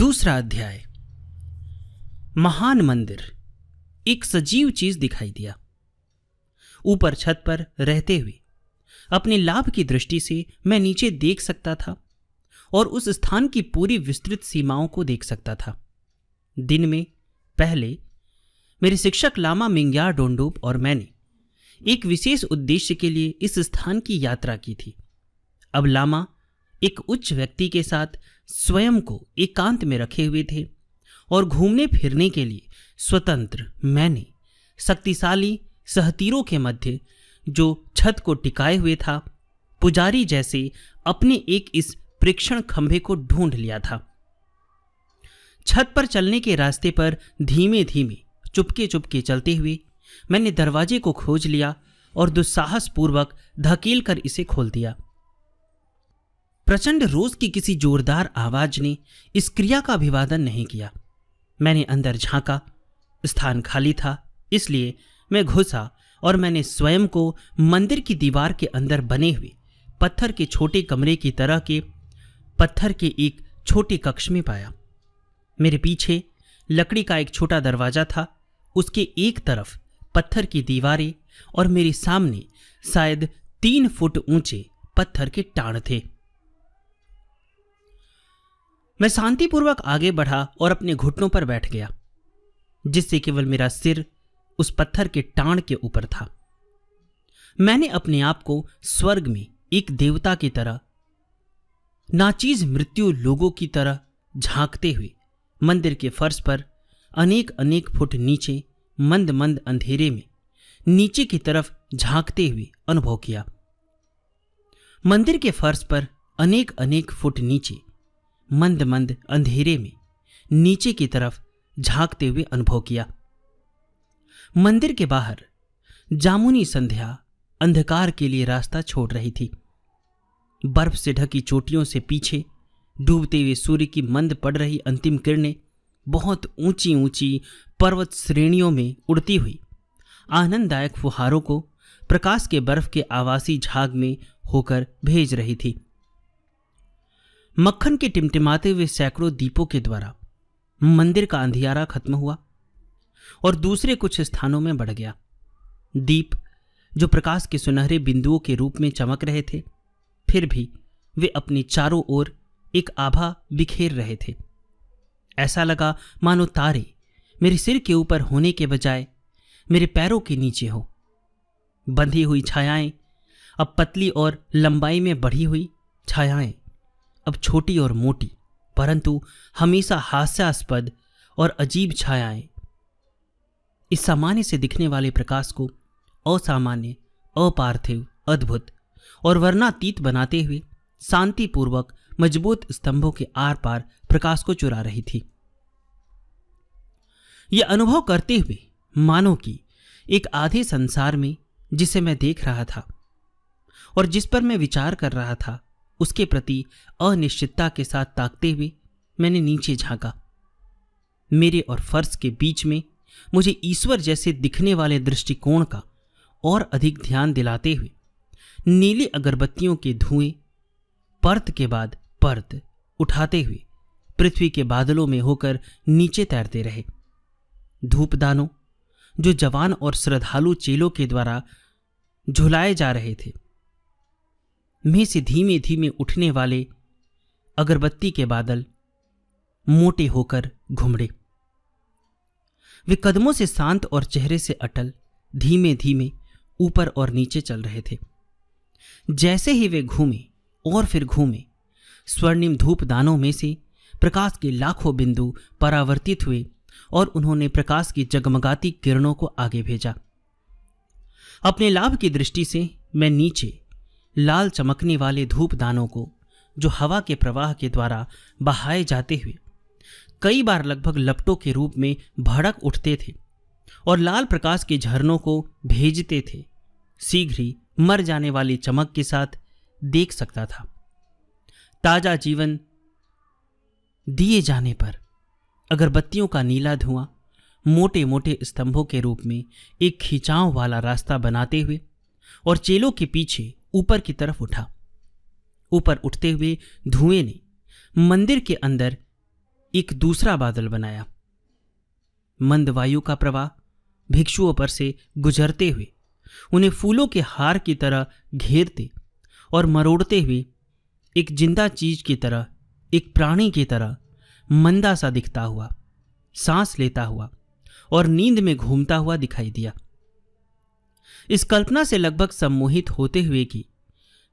दूसरा अध्याय। महान मंदिर। एक सजीव चीज दिखाई दिया। ऊपर छत पर रहते हुए अपने लाभ की दृष्टि से मैं नीचे देख सकता था और उस स्थान की पूरी विस्तृत सीमाओं को देख सकता था। दिन में पहले मेरे शिक्षक लामा मिंग्यार डोंडोप और मैंने एक विशेष उद्देश्य के लिए इस स्थान की यात्रा की थी। अब लामा एक उच्च व्यक्ति के साथ स्वयं को एकांत में रखे हुए थे और घूमने फिरने के लिए स्वतंत्र मैंने शक्तिशाली सहतीरों के मध्य जो छत को टिकाए हुए था, पुजारी जैसे अपने एक इस प्रेक्षण खंभे को ढूंढ लिया था। छत पर चलने के रास्ते पर धीमे धीमे चुपके चुपके चलते हुए मैंने दरवाजे को खोज लिया और दुस्साहस पूर्वक धकेल कर इसे खोल दिया। प्रचंड रोज की किसी जोरदार आवाज ने इस क्रिया का अभिवादन नहीं किया। मैंने अंदर झांका। स्थान खाली था, इसलिए मैं घुसा और मैंने स्वयं को मंदिर की दीवार के अंदर बने हुए पत्थर के छोटे कमरे की तरह के पत्थर के एक छोटे कक्ष में पाया। मेरे पीछे लकड़ी का एक छोटा दरवाजा था, उसके एक तरफ पत्थर की दीवारें और मेरे सामने शायद 3 फुट ऊंचे पत्थर के टाण थे। मैं शांतिपूर्वक आगे बढ़ा और अपने घुटनों पर बैठ गया, जिससे केवल मेरा सिर उस पत्थर के टाण के ऊपर था। मैंने अपने आप को स्वर्ग में एक देवता की तरह, नाचीज मृत्यु लोगों की तरह झांकते हुए मंदिर के फर्श पर अनेक अनेक फुट नीचे मंद मंद अंधेरे में नीचे की तरफ झांकते हुए अनुभव किया। मंदिर के फर्श पर अनेक अनेक फुट नीचे मंद मंद अंधेरे में नीचे की तरफ झांकते हुए अनुभव किया। मंदिर के बाहर जामुनी संध्या अंधकार के लिए रास्ता छोड़ रही थी। बर्फ से ढकी चोटियों से पीछे डूबते हुए सूर्य की मंद पड़ रही अंतिम किरणें बहुत ऊंची ऊंची पर्वत श्रेणियों में उड़ती हुई आनंददायक फुहारों को प्रकाश के बर्फ के आवासी झाग में होकर भेज रही थी। मक्खन के टिमटिमाते हुए सैकड़ों दीपों के द्वारा मंदिर का अंधियारा खत्म हुआ और दूसरे कुछ स्थानों में बढ़ गया। दीप जो प्रकाश के सुनहरे बिंदुओं के रूप में चमक रहे थे, फिर भी वे अपनी चारों ओर एक आभा बिखेर रहे थे। ऐसा लगा मानो तारे मेरे सिर के ऊपर होने के बजाय मेरे पैरों के नीचे हो। बंधी हुई छायाएं अब पतली और लंबाई में बढ़ी हुई छायाएं अब छोटी और मोटी, परंतु हमेशा हास्यास्पद और अजीब छायाएं इस सामान्य से दिखने वाले प्रकाश को असामान्य, अपार्थिव, अद्भुत और वर्णातीत बनाते हुए शांतिपूर्वक मजबूत स्तंभों के आर पार प्रकाश को चुरा रही थी। यह अनुभव करते हुए मानो कि एक आधे संसार में जिसे मैं देख रहा था और जिस पर मैं विचार कर रहा था, उसके प्रति अनिश्चितता के साथ ताकते हुए मैंने नीचे झांका। मेरे और फर्श के बीच में मुझे ईश्वर जैसे दिखने वाले दृष्टिकोण का और अधिक ध्यान दिलाते हुए नीली अगरबत्तियों के धुएं परत के बाद परत उठाते हुए पृथ्वी के बादलों में होकर नीचे तैरते रहे। धूपदानों जो जवान और श्रद्धालु चेलों के द्वारा झुलाए जा रहे थे, में से धीमे धीमे उठने वाले अगरबत्ती के बादल मोटे होकर घुमड़े। वे कदमों से शांत और चेहरे से अटल धीमे धीमे ऊपर और नीचे चल रहे थे। जैसे ही वे घूमे और फिर घूमे, स्वर्णिम धूप दानों में से प्रकाश के लाखों बिंदु परावर्तित हुए और उन्होंने प्रकाश की जगमगाती किरणों को आगे भेजा। अपने लाभ की दृष्टि से मैं नीचे लाल चमकने वाले धूप दानों को, जो हवा के प्रवाह के द्वारा बहाए जाते हुए कई बार लगभग लपटों के रूप में भड़क उठते थे और लाल प्रकाश के झरनों को भेजते थे, शीघ्र ही मर जाने वाली चमक के साथ देख सकता था। ताजा जीवन दिए जाने पर अगरबत्तियों का नीला धुआं मोटे मोटे स्तंभों के रूप में एक खिंचाव वाला रास्ता बनाते हुए और चेलों के पीछे ऊपर की तरफ उठा। ऊपर उठते हुए धुएं ने मंदिर के अंदर एक दूसरा बादल बनाया। मंद वायु का प्रवाह भिक्षुओं पर से गुजरते हुए उन्हें फूलों के हार की तरह घेरते और मरोड़ते हुए एक जिंदा चीज की तरह, एक प्राणी की तरह मंदा सा दिखता हुआ, सांस लेता हुआ और नींद में घूमता हुआ दिखाई दिया। इस कल्पना से लगभग सम्मोहित होते हुए कि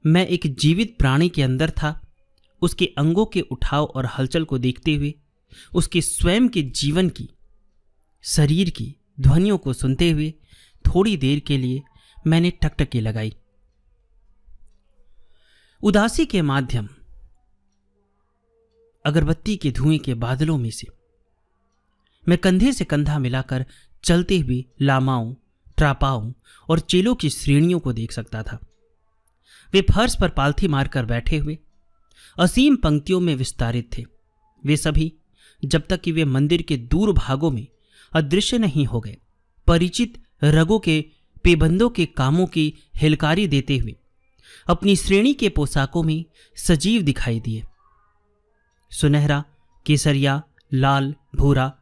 मैं एक जीवित प्राणी के अंदर था, उसके अंगों के उठाव और हलचल को देखते हुए उसके स्वयं के जीवन की, शरीर की ध्वनियों को सुनते हुए थोड़ी देर के लिए मैंने टकटकी लगाई। उदासी के माध्यम अगरबत्ती के धुएं के बादलों में से मैं कंधे से कंधा मिलाकर चलते हुए लामाओं, ट्रापाओं और चेलों की श्रेणियों को देख सकता था। वे फर्श पर पालथी मारकर बैठे हुए असीम पंक्तियों में विस्तारित थे। वे सभी, जब तक कि वे मंदिर के दूर भागों में अदृश्य नहीं हो गए, परिचित रगों के पेबंदों के कामों की हिलकारी देते हुए अपनी श्रेणी के पोशाकों में सजीव दिखाई दिए। सुनहरा, केसरिया, लाल, भूरा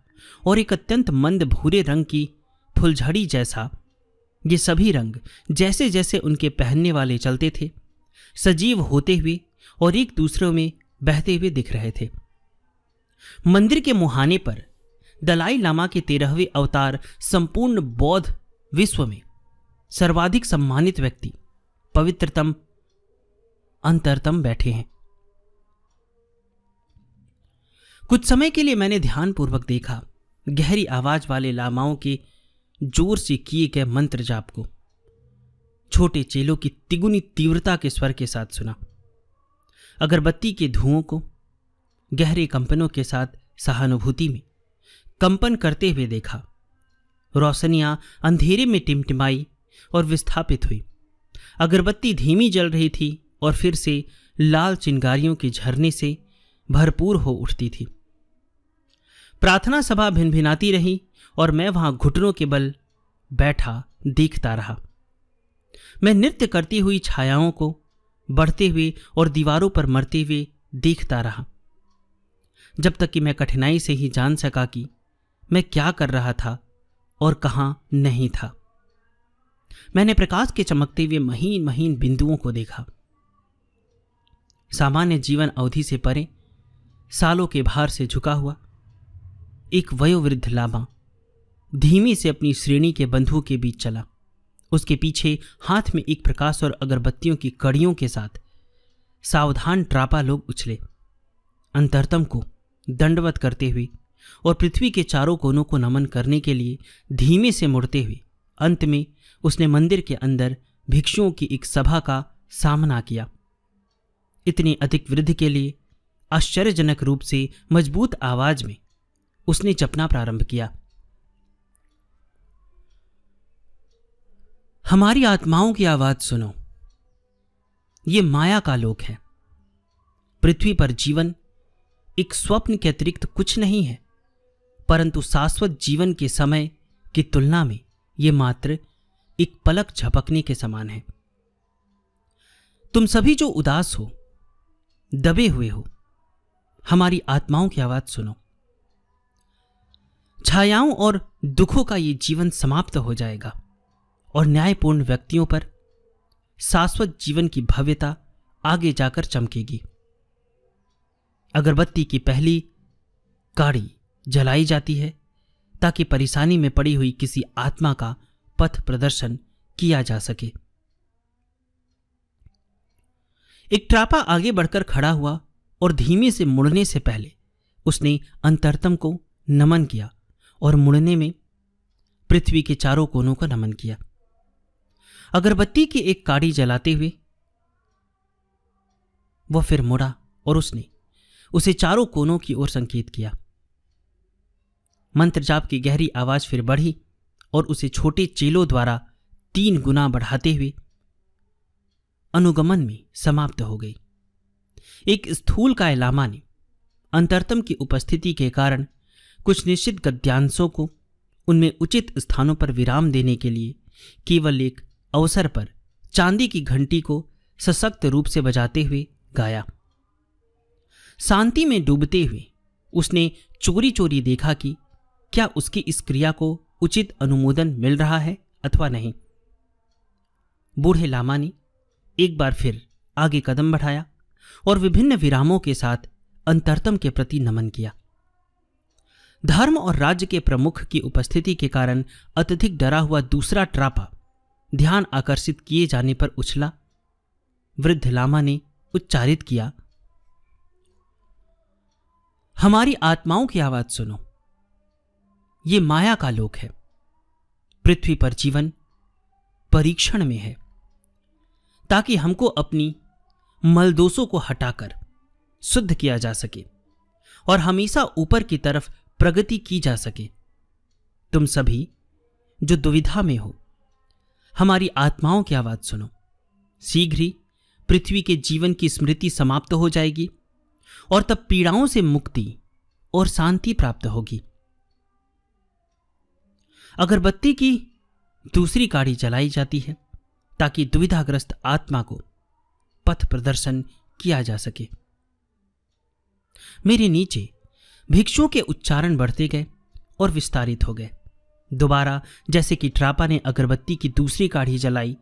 और एक अत्यंत मंद भूरे रंग की फुलझड़ी जैसा, ये सभी रंग जैसे जैसे उनके पहनने वाले चलते थे, सजीव होते हुए और एक दूसरे में बहते हुए दिख रहे थे। मंदिर के मुहाने पर दलाई लामा के 13वें अवतार संपूर्ण बौद्ध विश्व में सर्वाधिक सम्मानित व्यक्ति, पवित्रतम, अंतरतम बैठे हैं। कुछ समय के लिए मैंने ध्यानपूर्वक देखा, गहरी आवाज वाले लामाओं के जोर से किए गए मंत्र जाप को छोटे चेलों की तिगुनी तीव्रता के स्वर के साथ सुना, अगरबत्ती के धुओं को गहरे कंपनों के साथ सहानुभूति में कंपन करते हुए देखा। रोशनियां अंधेरे में टिमटिमाई और विस्थापित हुई। अगरबत्ती धीमी जल रही थी और फिर से लाल चिंगारियों के झरने से भरपूर हो उठती थी। प्रार्थना सभा भिनभिनाती रही और मैं वहां घुटनों के बल बैठा देखता रहा। मैं नृत्य करती हुई छायाओं को बढ़ते हुए और दीवारों पर मरते हुए देखता रहा, जब तक कि मैं कठिनाई से ही जान सका कि मैं क्या कर रहा था और कहां नहीं था। मैंने प्रकाश के चमकते हुए महीन महीन बिंदुओं को देखा। सामान्य जीवन अवधि से परे, सालों के भार से झुका हुआ एक वयोवृद्ध लामा धीमी से अपनी श्रेणी के बंधुओं के बीच चला। उसके पीछे हाथ में एक प्रकाश और अगरबत्तियों की कड़ियों के साथ सावधान ट्रापा लोग उछले, अंतरतम को दंडवत करते हुए और पृथ्वी के चारों कोनों को नमन करने के लिए धीमे से मुड़ते हुए। अंत में उसने मंदिर के अंदर भिक्षुओं की एक सभा का सामना किया। इतनी अधिक वृद्धि के लिए आश्चर्यजनक रूप से मजबूत आवाज में उसने जपना प्रारंभ किया। हमारी आत्माओं की आवाज सुनो, ये माया का लोक है। पृथ्वी पर जीवन एक स्वप्न के अतिरिक्त कुछ नहीं है, परंतु शाश्वत जीवन के समय की तुलना में यह मात्र एक पलक झपकने के समान है। तुम सभी जो उदास हो, दबे हुए हो, हमारी आत्माओं की आवाज सुनो। छायाओं और दुखों का ये जीवन समाप्त हो जाएगा और न्यायपूर्ण व्यक्तियों पर शाश्वत जीवन की भव्यता आगे जाकर चमकेगी। अगरबत्ती की पहली काड़ी जलाई जाती है ताकि परेशानी में पड़ी हुई किसी आत्मा का पथ प्रदर्शन किया जा सके। एक ट्रापा आगे बढ़कर खड़ा हुआ और धीमे से मुड़ने से पहले उसने अंतरतम को नमन किया और मुड़ने में पृथ्वी के चारों कोनों को नमन किया। अगरबत्ती की एक काड़ी जलाते हुए वह फिर मुड़ा और उसने उसे चारों कोनों की ओर संकेत किया। मंत्र जाप की गहरी आवाज फिर बढ़ी और उसे छोटे चेलों द्वारा 3 गुना बढ़ाते हुए अनुगमन में समाप्त हो गई। एक स्थूल काय लामा ने अंतरतम की उपस्थिति के कारण कुछ निश्चित गद्यांशों को उनमें उचित स्थानों पर विराम देने के लिए केवल एक अवसर पर चांदी की घंटी को सशक्त रूप से बजाते हुए गाया। शांति में डूबते हुए उसने चोरी चोरी देखा कि क्या उसकी इस क्रिया को उचित अनुमोदन मिल रहा है अथवा नहीं। बूढ़े लामा ने एक बार फिर आगे कदम बढ़ाया और विभिन्न विरामों के साथ अंतरतम के प्रति नमन किया। धर्म और राज्य के प्रमुख की उपस्थिति के कारण अत्यधिक डरा हुआ दूसरा ट्रापा ध्यान आकर्षित किए जाने पर उछला। वृद्ध लामा ने उच्चारित किया, हमारी आत्माओं की आवाज सुनो। ये माया का लोक है। पृथ्वी पर जीवन परीक्षण में है ताकि हमको अपनी मलदोषों को हटाकर शुद्ध किया जा सके और हमेशा ऊपर की तरफ प्रगति की जा सके। तुम सभी जो दुविधा में हो, हमारी आत्माओं की आवाज सुनो। शीघ्र ही पृथ्वी के जीवन की स्मृति समाप्त हो जाएगी और तब पीड़ाओं से मुक्ति और शांति प्राप्त होगी। अगरबत्ती की दूसरी काड़ी जलाई जाती है ताकि दुविधाग्रस्त आत्मा को पथ प्रदर्शन किया जा सके। मेरे नीचे भिक्षुओं के उच्चारण बढ़ते गए और विस्तारित हो गए। दोबारा जैसे कि ट्रापा ने अगरबत्ती की दूसरी काढ़ी जलाई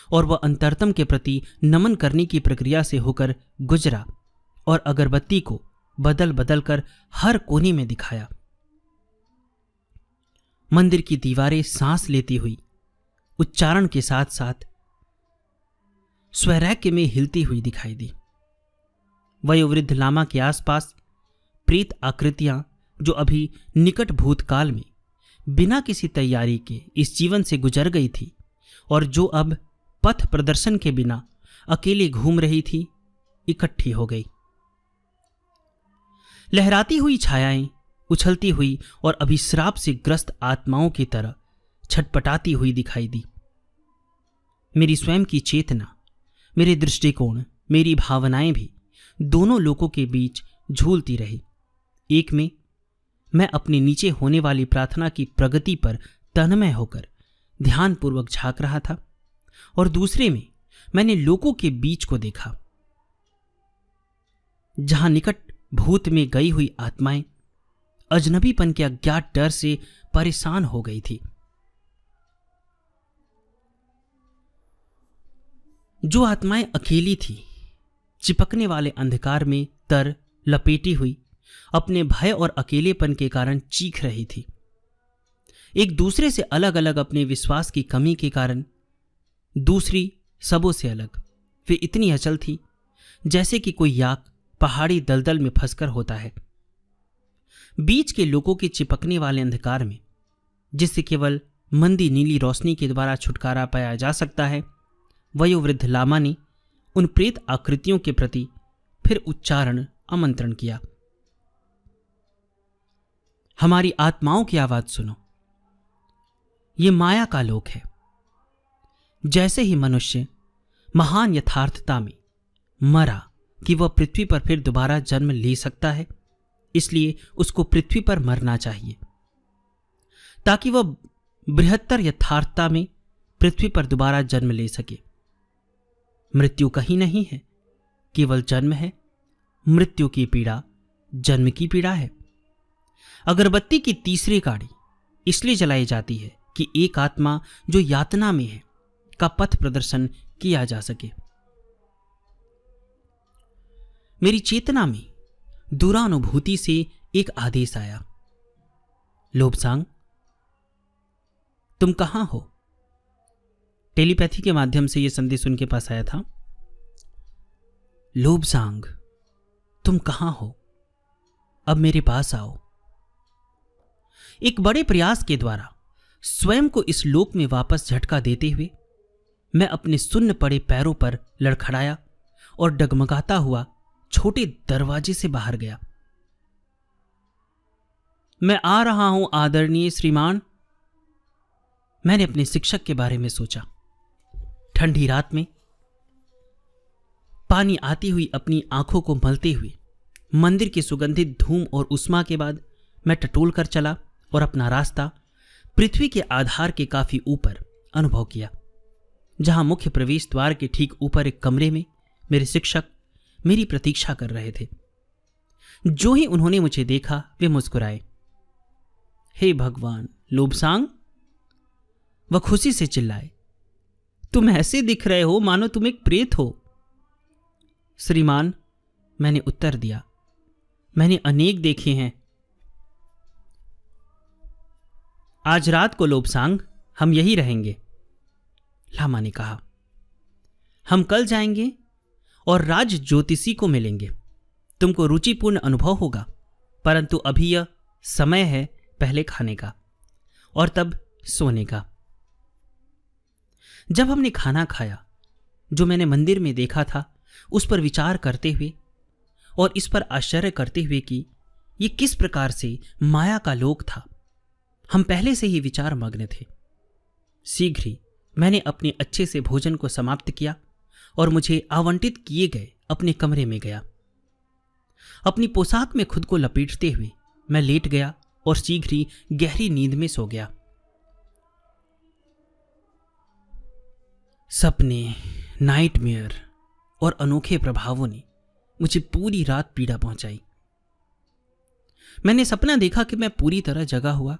और वह अंतरतम के प्रति नमन करने की प्रक्रिया से होकर गुजरा और अगरबत्ती को बदल बदल कर हर कोने में दिखाया। मंदिर की दीवारें सांस लेती हुई उच्चारण के साथ साथ स्वैराग्य में हिलती हुई दिखाई दी। वयोवृद्ध लामा के आसपास प्रेत आकृतियां जो अभी निकट भूतकाल में बिना किसी तैयारी के इस जीवन से गुजर गई थी और जो अब पथ प्रदर्शन के बिना अकेले घूम रही थी, इकट्ठी हो गई। लहराती हुई छायाएं उछलती हुई और अभिश्राप से ग्रस्त आत्माओं की तरह छटपटाती हुई दिखाई दी। मेरी स्वयं की चेतना, मेरे दृष्टिकोण, मेरी भावनाएं भी दोनों लोकों के बीच झूलती रही। एक में मैं अपने नीचे होने वाली प्रार्थना की प्रगति पर तन्मय होकर ध्यानपूर्वक झांक रहा था और दूसरे में मैंने लोकों के बीच को देखा जहां निकट भूत में गई हुई आत्माएं अजनबीपन के अज्ञात डर से परेशान हो गई थी। जो आत्माएं अकेली थी, चिपकने वाले अंधकार में तर लपेटी हुई अपने भय और अकेलेपन के कारण चीख रही थी। एक दूसरे से अलग अलग अपने विश्वास की कमी के कारण दूसरी सबों से अलग वे इतनी अचल थी जैसे कि कोई याक पहाड़ी दलदल में फंसकर होता है। बीच के लोगों के चिपकने वाले अंधकार में जिससे केवल मंदी नीली रोशनी के द्वारा छुटकारा पाया जा सकता है, वयोवृद्ध लामा ने उन प्रेत आकृतियों के प्रति फिर उच्चारण आमंत्रण किया। हमारी आत्माओं की आवाज सुनो। ये माया का लोक है। जैसे ही मनुष्य महान यथार्थता में मरा कि वह पृथ्वी पर फिर दोबारा जन्म ले सकता है, इसलिए उसको पृथ्वी पर मरना चाहिए ताकि वह बृहत्तर यथार्थता में पृथ्वी पर दोबारा जन्म ले सके। मृत्यु कहीं नहीं है, केवल जन्म है। मृत्यु की पीड़ा जन्म की पीड़ा है। अगरबत्ती की तीसरी काड़ी इसलिए जलाई जाती है कि एक आत्मा जो यातना में है का पथ प्रदर्शन किया जा सके। मेरी चेतना में दूरानुभूति से एक आदेश आया, लोबसांग तुम कहां हो? टेलीपैथी के माध्यम से यह संदेश उनके पास आया था। लोबसांग तुम कहां हो? अब मेरे पास आओ। एक बड़े प्रयास के द्वारा स्वयं को इस लोक में वापस झटका देते हुए मैं अपने सुन्न पड़े पैरों पर लड़खड़ाया और डगमगाता हुआ छोटे दरवाजे से बाहर गया। मैं आ रहा हूं आदरणीय श्रीमान। मैंने अपने शिक्षक के बारे में सोचा। ठंडी रात में पानी आती हुई अपनी आंखों को मलते हुए मंदिर की सुगंधित धूम और उष्मा के बाद मैं टटोल कर चला और अपना रास्ता पृथ्वी के आधार के काफी ऊपर अनुभव किया, जहां मुख्य प्रवेश द्वार के ठीक ऊपर एक कमरे में मेरे शिक्षक मेरी प्रतीक्षा कर रहे थे। जो ही उन्होंने मुझे देखा वे मुस्कुराए। हे भगवान, लोबसांग, वह खुशी से चिल्लाए, तुम ऐसे दिख रहे हो मानो तुम एक प्रेत हो। श्रीमान, मैंने उत्तर दिया, मैंने अनेक देखे हैं। आज रात को लोबसांग हम यही रहेंगे, लामा ने कहा। हम कल जाएंगे और राज ज्योतिषी को मिलेंगे। तुमको रुचिपूर्ण अनुभव होगा, परंतु अभी यह समय है पहले खाने का और तब सोने का। जब हमने खाना खाया, जो मैंने मंदिर में देखा था उस पर विचार करते हुए और इस पर आश्चर्य करते हुए कि यह किस प्रकार से माया का लोक था, हम पहले से ही विचार मग्न थे। शीघ्र ही मैंने अपने अच्छे से भोजन को समाप्त किया और मुझे आवंटित किए गए अपने कमरे में गया। अपनी पोशाक में खुद को लपेटते हुए मैं लेट गया और शीघ्र ही गहरी नींद में सो गया। सपने, नाइटमेयर और अनोखे प्रभावों ने मुझे पूरी रात पीड़ा पहुंचाई। मैंने सपना देखा कि मैं पूरी तरह जगा हुआ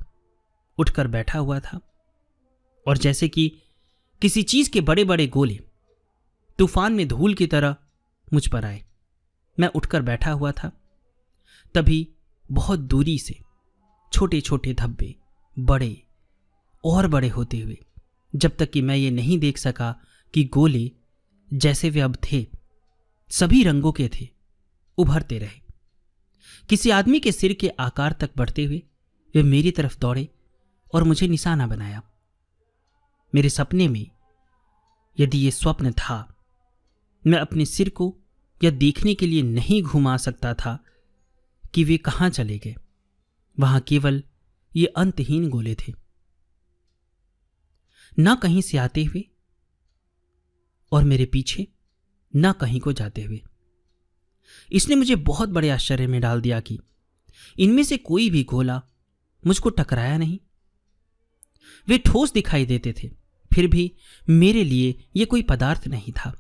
उठकर बैठा हुआ था और जैसे कि किसी चीज के बड़े बड़े गोले तूफान में धूल की तरह मुझ पर आए। मैं उठकर बैठा हुआ था, तभी बहुत दूरी से छोटे छोटे धब्बे बड़े और बड़े होते हुए, जब तक कि मैं ये नहीं देख सका कि गोले जैसे वे अब थे सभी रंगों के थे, उभरते रहे। किसी आदमी के सिर के आकार तक बढ़ते हुए वे मेरी तरफ दौड़े और मुझे निशाना बनाया। मेरे सपने में, यदि ये स्वप्न था, मैं अपने सिर को यह देखने के लिए नहीं घुमा सकता था कि वे कहां चले गए। वहां केवल ये अंतहीन गोले थे, न कहीं से आते हुए और मेरे पीछे न कहीं को जाते हुए। इसने मुझे बहुत बड़े आश्चर्य में डाल दिया कि इनमें से कोई भी गोला मुझको टकराया नहीं। वे ठोस दिखाई देते थे, फिर भी मेरे लिए यह कोई पदार्थ नहीं था।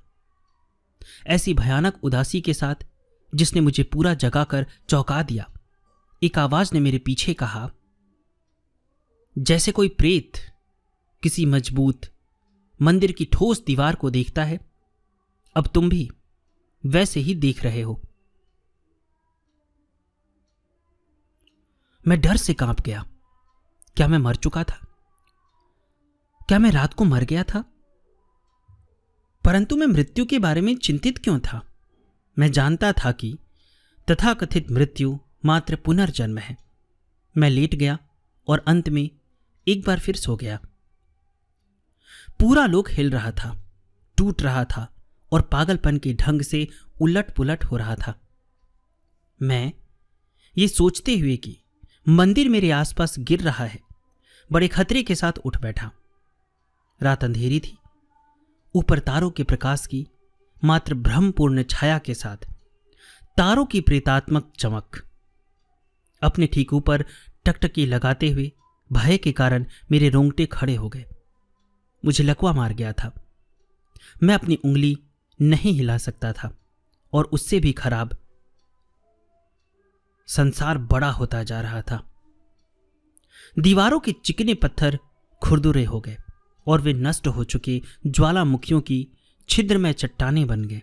ऐसी भयानक उदासी के साथ, जिसने मुझे पूरा जगाकर चौंका दिया, एक आवाज ने मेरे पीछे कहा, जैसे कोई प्रेत किसी मजबूत मंदिर की ठोस दीवार को देखता है, अब तुम भी वैसे ही देख रहे हो। मैं डर से कांप गया। क्या मैं मर चुका था? क्या मैं रात को मर गया था? परंतु मैं मृत्यु के बारे में चिंतित क्यों था? मैं जानता था कि तथाकथित मृत्यु मात्र पुनर्जन्म है। मैं लेट गया और अंत में एक बार फिर सो गया। पूरा लोक हिल रहा था, टूट रहा था और पागलपन के ढंग से उलट पुलट हो रहा था। मैं ये सोचते हुए कि मंदिर मेरे आसपास गिर रहा है, बड़े खतरे के साथ उठ बैठा। रात अंधेरी थी। ऊपर तारों के प्रकाश की मात्र भ्रमपूर्ण छाया के साथ तारों की प्रेतात्मक चमक। अपने ठीक ऊपर टकटकी लगाते हुए भय के कारण मेरे रोंगटे खड़े हो गए। मुझे लकवा मार गया था। मैं अपनी उंगली नहीं हिला सकता था और उससे भी खराब, संसार बड़ा होता जा रहा था। दीवारों के चिकने पत्थर खुरदुरे हो गए और वे नष्ट हो चुके ज्वालामुखियों की छिद्रमय चट्टानें बन गए।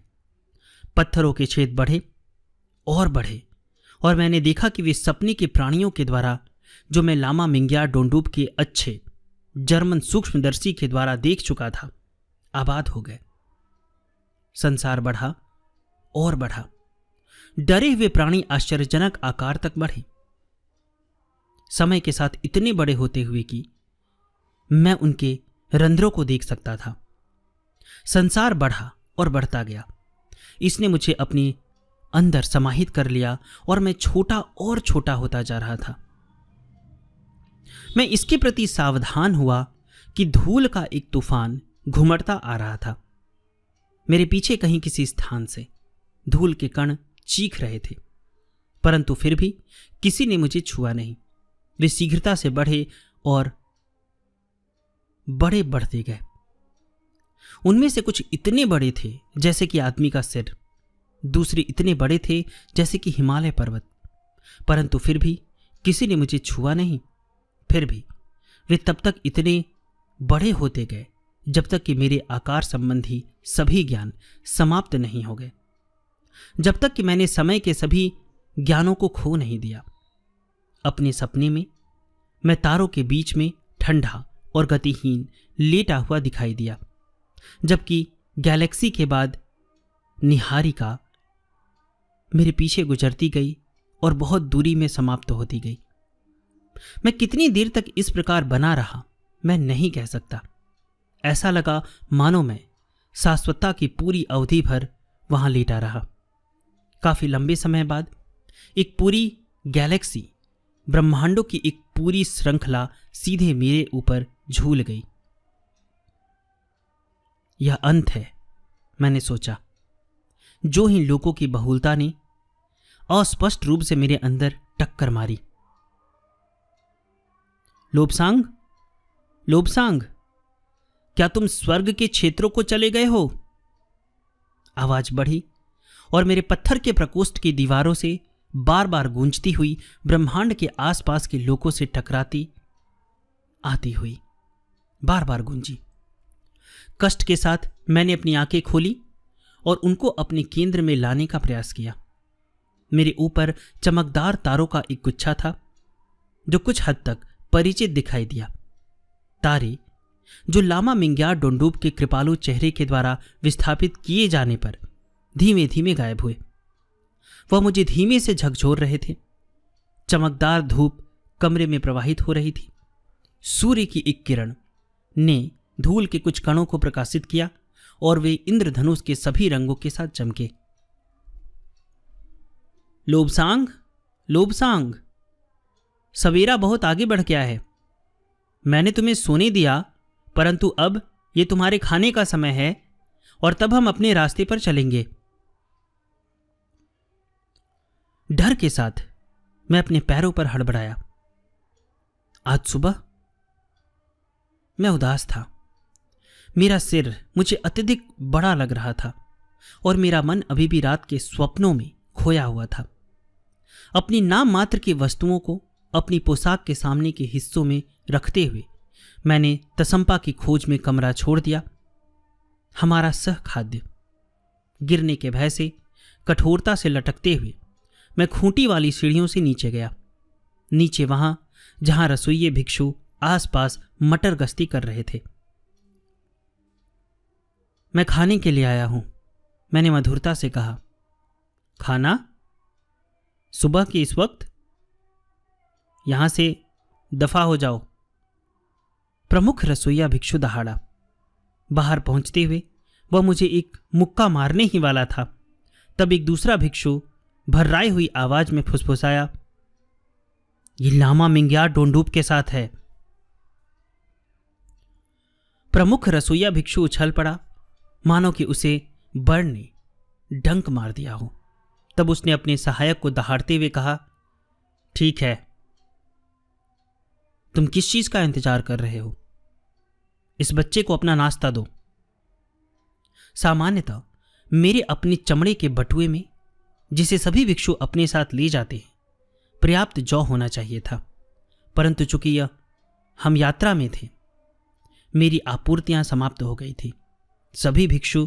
पत्थरों के छेद बढ़े और मैंने देखा कि वे सपने के प्राणियों के द्वारा, जो मैं लामा मिंग्यार डोंडूब के अच्छे जर्मन सूक्ष्मदर्शी के द्वारा देख चुका था, आबाद हो गए। संसार बढ़ा और बढ़ा। डरे हुए प्राणी आश्चर्यजनक आकार तक बढ़े, समय के साथ इतने बड़े होते हुए कि मैं उनके रंध्रों को देख सकता था। संसार बढ़ा और बढ़ता गया। इसने मुझे अपने अंदर समाहित कर लिया और मैं छोटा और छोटा होता जा रहा था। मैं इसके प्रति सावधान हुआ कि धूल का एक तूफान घुमड़ता आ रहा था। मेरे पीछे कहीं किसी स्थान से धूल के कण चीख रहे थे, परंतु फिर भी किसी ने मुझे छुआ नहीं। वे शीघ्रता से बढ़े और बड़े बढ़ते गए। उनमें से कुछ इतने बड़े थे जैसे कि आदमी का सिर, दूसरे इतने बड़े थे जैसे कि हिमालय पर्वत, परंतु फिर भी किसी ने मुझे छुआ नहीं। फिर भी वे तब तक इतने बड़े होते गए जब तक कि मेरे आकार संबंधी सभी ज्ञान समाप्त नहीं हो गए, जब तक कि मैंने समय के सभी ज्ञानों को खो नहीं दिया। अपने सपने में मैं तारों के बीच में ठंडा और गतिहीन लेटा हुआ दिखाई दिया, जबकि गैलेक्सी के बाद निहारिका मेरे पीछे गुजरती गई और बहुत दूरी में समाप्त होती गई। मैं कितनी देर तक इस प्रकार बना रहा मैं नहीं कह सकता। ऐसा लगा मानो मैं शाश्वतता की पूरी अवधि भर वहां लेटा रहा। काफी लंबे समय बाद एक पूरी गैलेक्सी, ब्रह्मांडों की एक पूरी श्रृंखला सीधे मेरे ऊपर झूल गई। यह अंत है, मैंने सोचा। जो ही लोगों की बहुलता ने अस्पष्ट रूप से मेरे अंदर टक्कर मारी। लोबसांग, लोबसांग, क्या तुम स्वर्ग के क्षेत्रों को चले गए हो? आवाज बढ़ी और मेरे पत्थर के प्रकोष्ठ की दीवारों से बार बार गूंजती हुई ब्रह्मांड के आसपास के लोगों से टकराती आती हुई बार बार गूंजी। कष्ट के साथ मैंने अपनी आंखें खोली और उनको अपने केंद्र में लाने का प्रयास किया। मेरे ऊपर चमकदार तारों का एक गुच्छा था जो कुछ हद तक परिचित दिखाई दिया। तारे जो लामा मिंग्यार डोंडूब के कृपालु चेहरे के द्वारा विस्थापित किए जाने पर धीमे धीमे गायब हुए। वह मुझे धीमे से झकझोर रहे थे। चमकदार धूप कमरे में प्रवाहित हो रही थी। सूर्य की एक किरण ने धूल के कुछ कणों को प्रकाशित किया और वे इंद्रधनुष के सभी रंगों के साथ चमके। लोबसांग, लोबसांग, सवेरा बहुत आगे बढ़ गया है। मैंने तुम्हें सोने दिया, परंतु अब यह तुम्हारे खाने का समय है और तब हम अपने रास्ते पर चलेंगे। डर के साथ मैं अपने पैरों पर हड़बड़ाया। आज सुबह मैं उदास था। मेरा सिर मुझे अत्यधिक बड़ा लग रहा था और मेरा मन अभी भी रात के स्वप्नों में खोया हुआ था। अपनी नाम मात्र की वस्तुओं को अपनी पोशाक के सामने के हिस्सों में रखते हुए मैंने तसंपा की खोज में कमरा छोड़ दिया। हमारा सह खाद्य गिरने के भय से कठोरता से लटकते हुए मैं खूंटी वाली सीढ़ियों से नीचे गया। नीचे वहां जहां रसोइये भिक्षु आसपास मटर गश्ती कर रहे थे। मैं खाने के लिए आया हूं, मैंने मधुरता से कहा। खाना? सुबह के इस वक्त? यहां से दफा हो जाओ। प्रमुख रसोइया भिक्षु दहाड़ा। बाहर पहुंचते हुए वह मुझे एक मुक्का मारने ही वाला था, तब एक दूसरा भिक्षु भर्राई हुई आवाज में फुसफुसाया, ये लामा मिंग्यार डोंडूब के साथ है। प्रमुख रसोइया भिक्षु उछल पड़ा, मानो कि उसे बर्ड ने डंक मार दिया हो। तब उसने अपने सहायक को दहाड़ते हुए कहा, ठीक है, तुम किस चीज का इंतजार कर रहे हो? इस बच्चे को अपना नाश्ता दो। सामान्यतः मेरे अपने चमड़े के बटुए में, जिसे सभी भिक्षु अपने साथ ले जाते हैं, पर्याप्त जौ होना चाहिए था, परंतु चूंकि यह हम यात्रा में थे, मेरी आपूर्तियां समाप्त हो गई थी। सभी भिक्षु,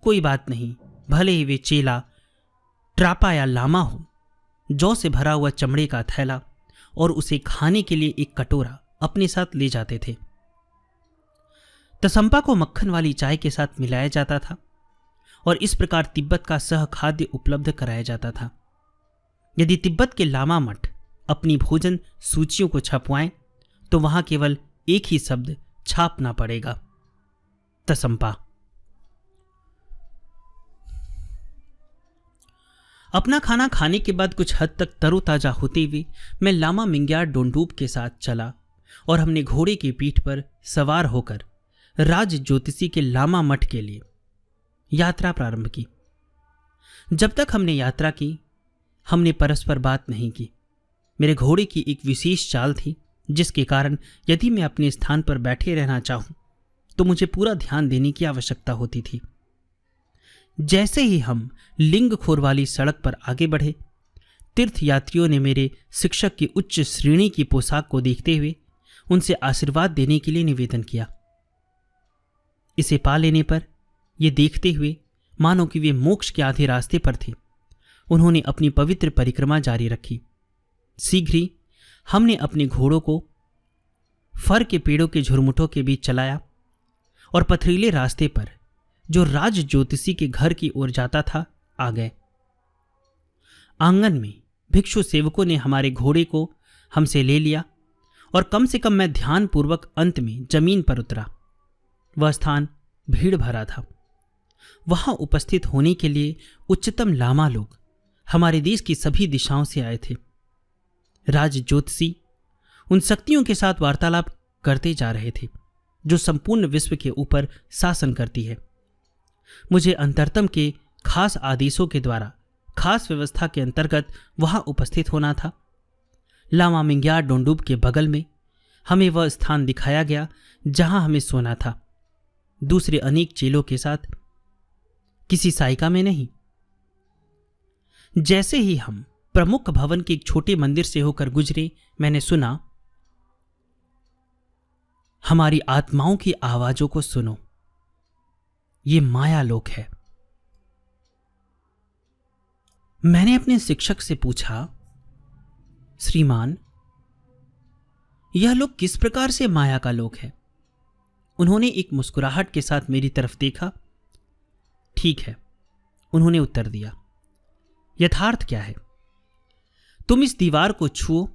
कोई बात नहीं, भले ही वे चेला, ट्रापा या लामा हो, जौ से भरा हुआ चमड़े का थैला और उसे खाने के लिए एक कटोरा अपने साथ ले जाते थे। तसंपा को मक्खन वाली चाय के साथ मिलाया जाता था और इस प्रकार तिब्बत का सह खाद्य उपलब्ध कराया जाता था। यदि तिब्बत के लामा मठ अपनी भोजन सूचियों को छपवाएं तो वहां केवल एक ही शब्द छापना पड़ेगा, तसंपा। अपना खाना खाने के बाद कुछ हद तक तरोताजा होते हुए मैं लामा मिंग्यार डोंडूब के साथ चला और हमने घोड़े की पीठ पर सवार होकर राज ज्योतिषी के लामा मठ के लिए यात्रा प्रारंभ की। जब तक हमने यात्रा की, हमने परस्पर बात नहीं की। मेरे घोड़े की एक विशेष चाल थी, जिसके कारण यदि मैं अपने स्थान पर बैठे रहना चाहूं तो मुझे पूरा ध्यान देने की आवश्यकता होती थी। जैसे ही हम लिंगखोर वाली सड़क पर आगे बढ़े, तीर्थयात्रियों ने मेरे शिक्षक की उच्च श्रेणी की पोशाक को देखते हुए उनसे आशीर्वाद देने के लिए निवेदन किया। इसे पा लेने पर, ये देखते हुए मानो कि वे मोक्ष के आधे रास्ते पर थे, उन्होंने अपनी पवित्र परिक्रमा जारी रखी। शीघ्र ही हमने अपने घोड़ों को फर के पेड़ों के झुरमुटों के बीच चलाया और पथरीले रास्ते पर, जो राज ज्योतिषी के घर की ओर जाता था, आ गए। आंगन में भिक्षु सेवकों ने हमारे घोड़े को हमसे ले लिया और कम से कम मैं ध्यानपूर्वक अंत में जमीन पर उतरा। वह स्थान भीड़ भरा था। वहां उपस्थित होने के लिए उच्चतम लामा लोग हमारे देश की सभी दिशाओं से आए थे। राज ज्योतिषी उन शक्तियों के साथ वार्तालाप करते जा रहे थे जो संपूर्ण विश्व के ऊपर शासन करती है। मुझे अंतरतम के खास आदेशों के द्वारा खास व्यवस्था के अंतर्गत वहां उपस्थित होना था। लामा मिंग्यार डोंडुब के बगल में हमें वह स्थान दिखाया गया जहां हमें सोना था, दूसरे अनेक चेलों के साथ, किसी साइका में नहीं। जैसे ही हम प्रमुख भवन के एक छोटे मंदिर से होकर गुजरे, मैंने सुना, हमारी आत्माओं की आवाजों को सुनो, ये माया लोक है। मैंने अपने शिक्षक से पूछा, श्रीमान, यह लोक किस प्रकार से माया का लोक है? उन्होंने एक मुस्कुराहट के साथ मेरी तरफ देखा। ठीक है, उन्होंने उत्तर दिया। यथार्थ क्या है? तुम इस दीवार को छुओ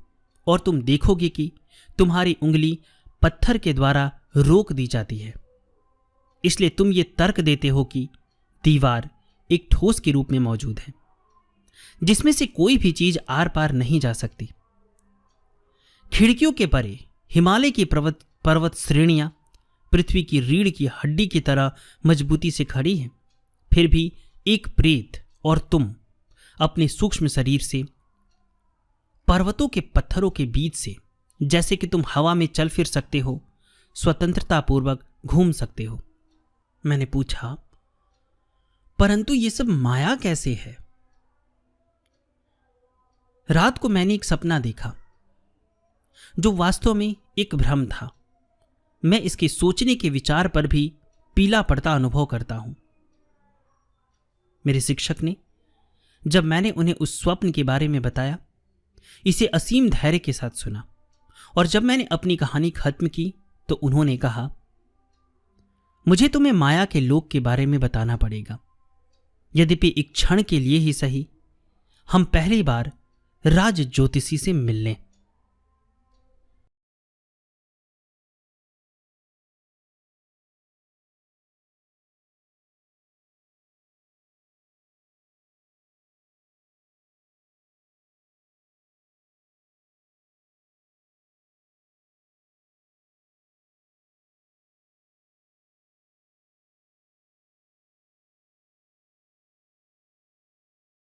और तुम देखोगे कि तुम्हारी उंगली पत्थर के द्वारा रोक दी जाती है। इसलिए तुम ये तर्क देते हो कि दीवार एक ठोस के रूप में मौजूद है जिसमें से कोई भी चीज आर पार नहीं जा सकती। खिड़कियों के परे हिमालय की पर्वत श्रेणियां पृथ्वी की रीढ़ की हड्डी की तरह मजबूती से खड़ी हैं। फिर भी एक प्रेत और तुम अपने सूक्ष्म शरीर से पर्वतों के पत्थरों के बीच से, जैसे कि तुम हवा में चल फिर सकते हो, स्वतंत्रतापूर्वक घूम सकते हो। मैंने पूछा, परंतु ये सब माया कैसे है? रात को मैंने एक सपना देखा जो वास्तव में एक भ्रम था। मैं इसके सोचने के विचार पर भी पीला पड़ता अनुभव करता हूं। मेरे शिक्षक ने, जब मैंने उन्हें उस स्वप्न के बारे में बताया, इसे असीम धैर्य के साथ सुना और जब मैंने अपनी कहानी खत्म की तो उन्होंने कहा, मुझे तुम्हें माया के लोक के बारे में बताना पड़ेगा। यद्यपि एक क्षण के लिए ही सही, हम पहली बार राज ज्योतिषी से मिलने